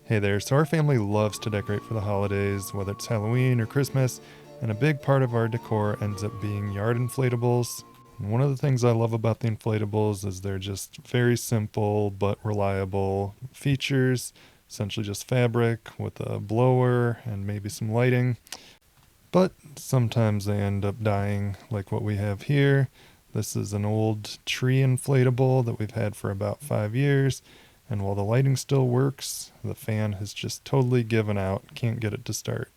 Hey there, so our family loves to decorate for the holidays, whether it's Halloween or Christmas, and a big part of our decor ends up being yard inflatables. And one of the things I love about the inflatables is they're just very simple but reliable features, essentially just fabric with a blower and maybe some lighting. But sometimes they end up dying, like what we have here. This is an old tree inflatable that we've had for about 5 years. And while the lighting still works, the fan has just totally given out, can't get it to start.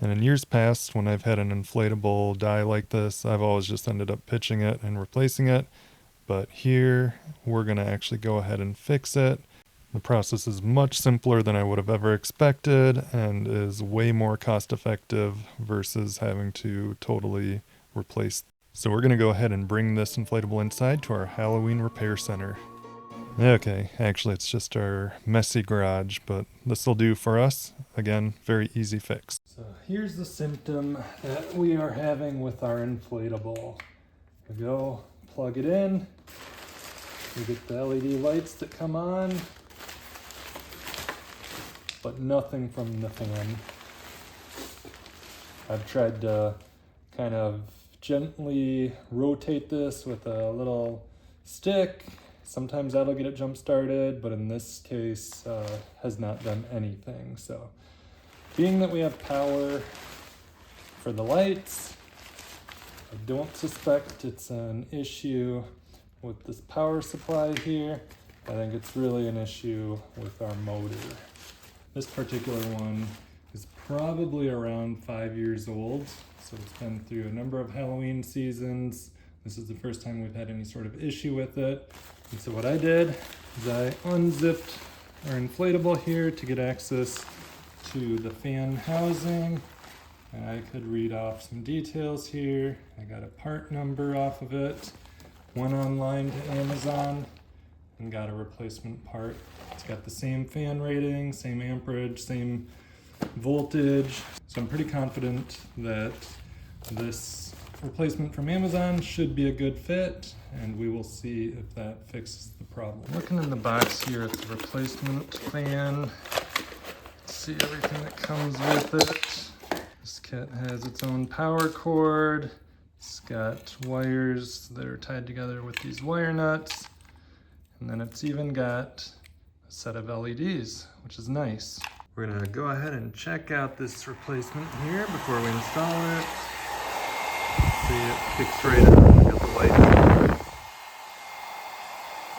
And in years past, when I've had an inflatable die like this, I've always just ended up pitching it and replacing it. But here, we're going to actually go ahead and fix it. The process is much simpler than I would have ever expected and is way more cost effective versus having to totally replace. So we're going to go ahead and bring this inflatable inside to our Halloween repair center. Okay, actually it's just our messy garage, but this will do for us. Again, very easy fix. So here's the symptom that we are having with our inflatable. We go plug it in, we get the LED lights that come on, but nothing from the fan. I've tried to kind of gently rotate this with a little stick. Sometimes that'll get it jump started, but in this case has not done anything. So being that we have power for the lights, I don't suspect it's an issue with this power supply here. I think it's really an issue with our motor. This particular one is probably around 5 years old, so it's been through a number of Halloween seasons. This is the first time we've had any sort of issue with it. And so what I did is I unzipped our inflatable here to get access to the fan housing. And I could read off some details here. I got a part number off of it, went online to Amazon and got a replacement part. It's got the same fan rating, same amperage, same voltage. So I'm pretty confident that this replacement from Amazon should be a good fit, and we will see if that fixes the problem. Looking in the box here, it's a replacement fan. See everything that comes with it. This kit has its own power cord. It's got wires that are tied together with these wire nuts. And then it's even got a set of LEDs, which is nice. We're gonna go ahead and check out this replacement here before we install it. See, it kicks right on. We got the light on.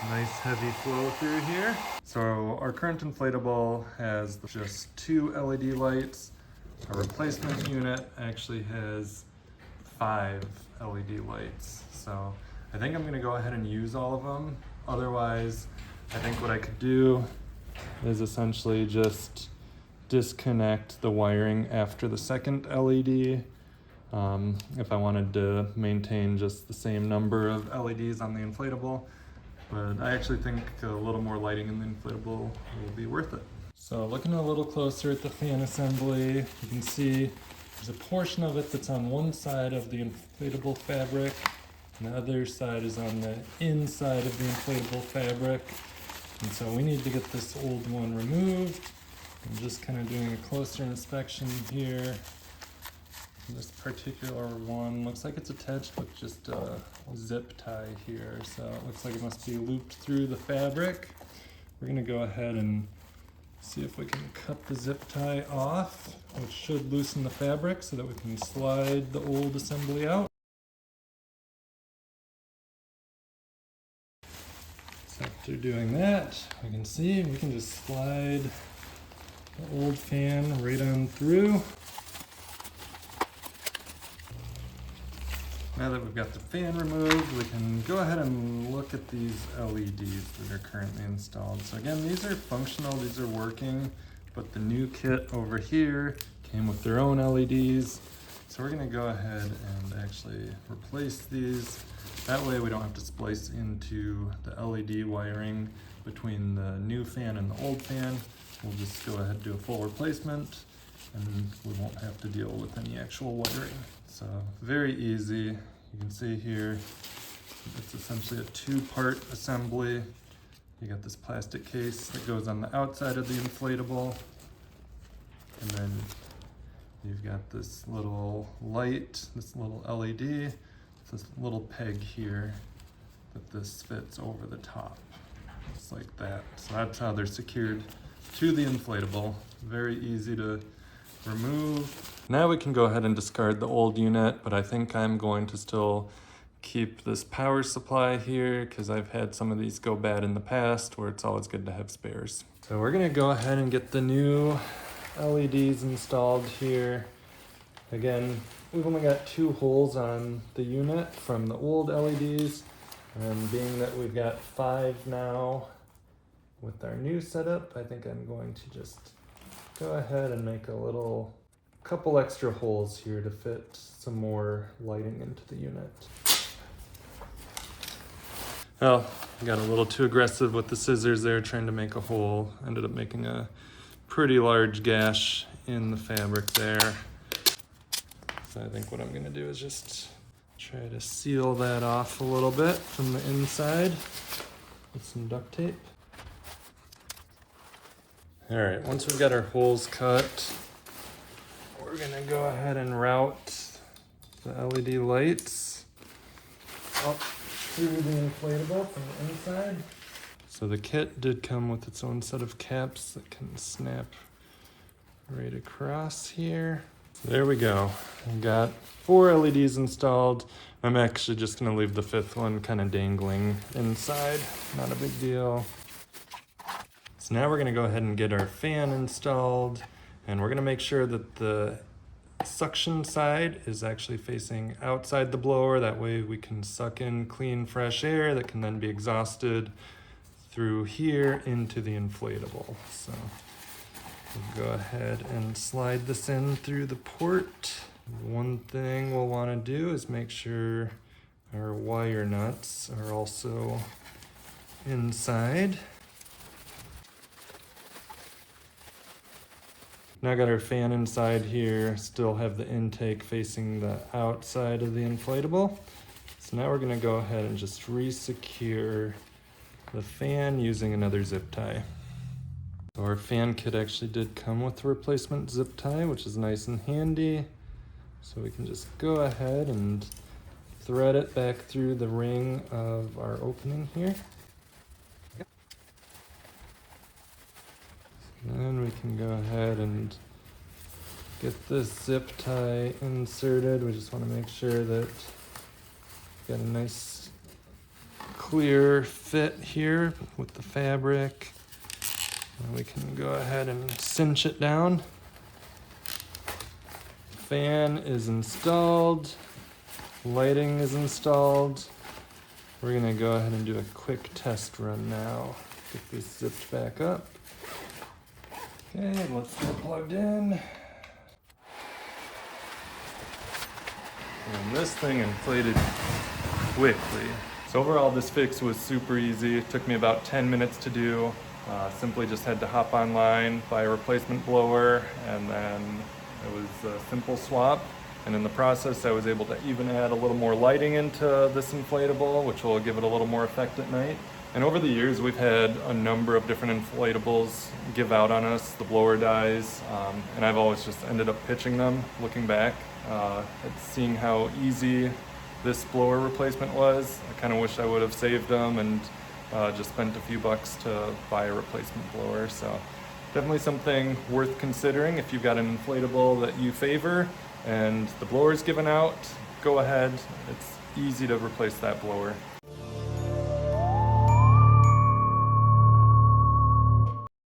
Nice heavy flow through here. So our current inflatable has just 2 LED lights. Our replacement unit actually has 5 LED lights. So I think I'm gonna go ahead and use all of them. Otherwise, I think what I could do is essentially just disconnect the wiring after the second LED if I wanted to maintain just the same number of LEDs on the inflatable. But I actually think a little more lighting in the inflatable will be worth it. So looking a little closer at the fan assembly, you can see there's a portion of it that's on one side of the inflatable fabric, and the other side is on the inside of the inflatable fabric. And so we need to get this old one removed. I'm just kind of doing a closer inspection here. This particular one looks like it's attached with just a zip tie here. So it looks like it must be looped through the fabric. We're gonna go ahead and see if we can cut the zip tie off, which should loosen the fabric so that we can slide the old assembly out. So after doing that, we can see we can just slide the old fan right on through. Now that we've got the fan removed, we can go ahead and look at these LEDs that are currently installed. So again, these are functional, these are working, but the new kit over here came with their own LEDs. So we're gonna go ahead and actually replace these. That way we don't have to splice into the LED wiring between the new fan and the old fan. We'll just go ahead and do a full replacement, and we won't have to deal with any actual wiring. So very easy. You can see here, it's essentially a 2-part assembly. You got this plastic case that goes on the outside of the inflatable. And then you've got this little light, this little LED, this little peg here that this fits over the top, just like that. So that's how they're secured to the inflatable. Very easy to remove. Now we can go ahead and discard the old unit, but I think I'm going to still keep this power supply here because I've had some of these go bad in the past where it's always good to have spares. So we're gonna go ahead and get the new LEDs installed here. Again, we've only got 2 holes on the unit from the old LEDs, and being that we've got 5 now with our new setup, I think I'm going to just go ahead and make a couple extra holes here to fit some more lighting into the unit. Well, I got a little too aggressive with the scissors there trying to make a hole. Ended up making a pretty large gash in the fabric there. So I think what I'm gonna do is just try to seal that off a little bit from the inside with some duct tape. All right, once we've got our holes cut, we're gonna go ahead and route the LED lights up through the inflatable from the inside. So the kit did come with its own set of caps that can snap right across here. So there we go. I got 4 LEDs installed. I'm actually just gonna leave the 5th one kind of dangling inside. Not a big deal. So now we're gonna go ahead and get our fan installed, and we're gonna make sure that the suction side is actually facing outside the blower. That way we can suck in clean, fresh air that can then be exhausted through here into the inflatable. So we'll go ahead and slide this in through the port. One thing we'll want to do is make sure our wire nuts are also inside. Now I got our fan inside here, still have the intake facing the outside of the inflatable. So now we're gonna go ahead and just re-secure the fan using another zip tie. So our fan kit actually did come with a replacement zip tie, which is nice and handy. So we can just go ahead and thread it back through the ring of our opening here. Then we can go ahead and get this zip tie inserted. We just want to make sure that we've got a nice clear fit here with the fabric. And we can go ahead and cinch it down. The fan is installed. Lighting is installed. We're gonna go ahead and do a quick test run now. Get this zipped back up. Okay, let's get it plugged in. And this thing inflated quickly. So overall, this fix was super easy. It took me about 10 minutes to do. Simply just had to hop online, buy a replacement blower, and then it was a simple swap. And in the process, I was able to even add a little more lighting into this inflatable, which will give it a little more effect at night. And over the years, we've had a number of different inflatables give out on us. The blower dies, and I've always just ended up pitching them. Looking back at seeing how easy this blower replacement was, I kind of wish I would have saved them and just spent a few bucks to buy a replacement blower. So definitely something worth considering if you've got an inflatable that you favor and the blower's given out. Go ahead, it's easy to replace that blower.